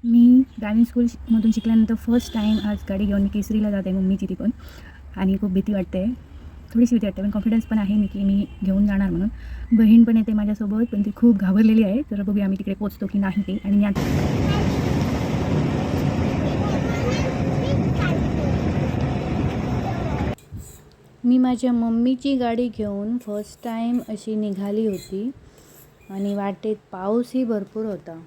मी driving स्कूलमधून शिकल्यानंतर first time आज गाडी घेऊन मी केसरीला जाते मम्मीची तिथून. आणि खूप भीती वाटते, थोडीशी भीती वाटते, पण कॉन्फिडन्स पण आहे मी की मी घेऊन जाणार म्हणून. बहीण पण येते माझ्यासोबत, पण ती खूप घाबरलेली आहे. तर बघूया आम्ही तिकडे पोचतो की नाही ते. आणि मी आता मी माझ्या मम्मीची गाडी घेऊन फर्स्ट टाईम अशी निघाली होती आणि वाटेत पाऊसही भरपूर होता.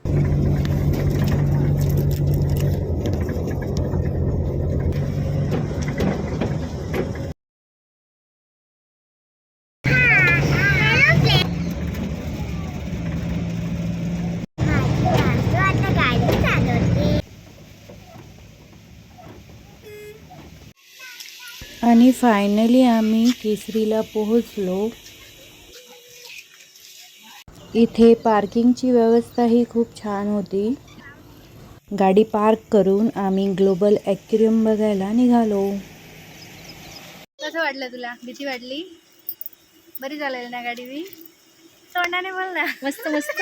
आणि फायनली आम्ही केसरीला पोहोचलो. इथे पार्किंगची व्यवस्थाही खूप छान होती. गाडी पार्क करून आम्ही ग्लोबल ॲक्वेरियम बघायला निघालो. कसं वाटलं तुला? भीती वाटली? बरी चालेल ना गाडी? मी तोंडाने बोल ना. मस्त मस्त.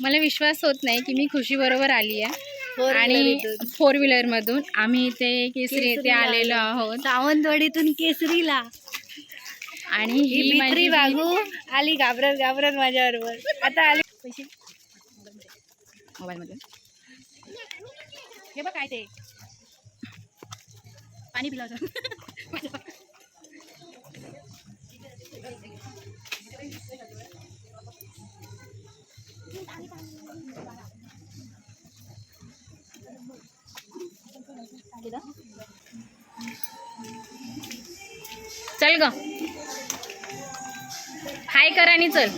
मला विश्वास होत नाही की मी खुशी बरोबर आली आहे. आणि 4 व्हीलर मधून आम्ही इथे केसरी येथे आलेलो आहोत, सावंतवाडीतून केसरीला. आणि ही माझी बागू आली घाबरत घाबरत माझ्याबरोबर. आता आली पैसे मोबाईल मध्ये. हे बघ काय ते पाणी पिलं होतं. चल ग, हाय कर आणि चल.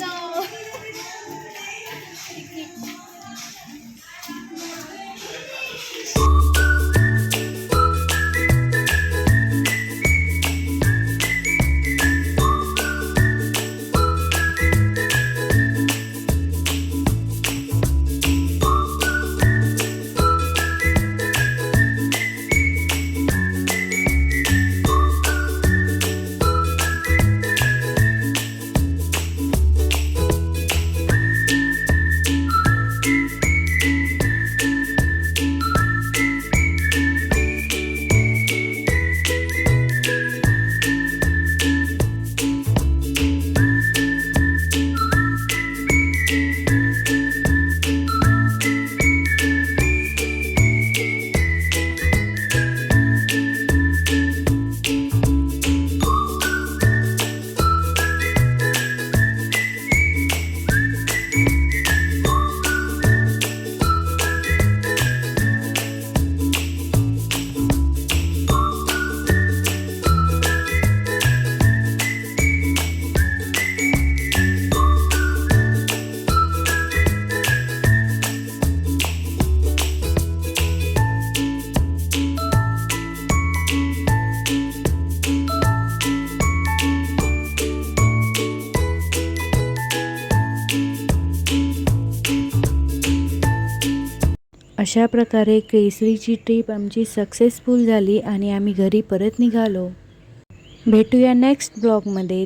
अशा प्रकारे केसरीची ट्रिप आमची सक्सेसफुल झाली आणि आम्ही घरी परत निघालो. भेटूया नेक्स्ट ब्लॉगमध्ये.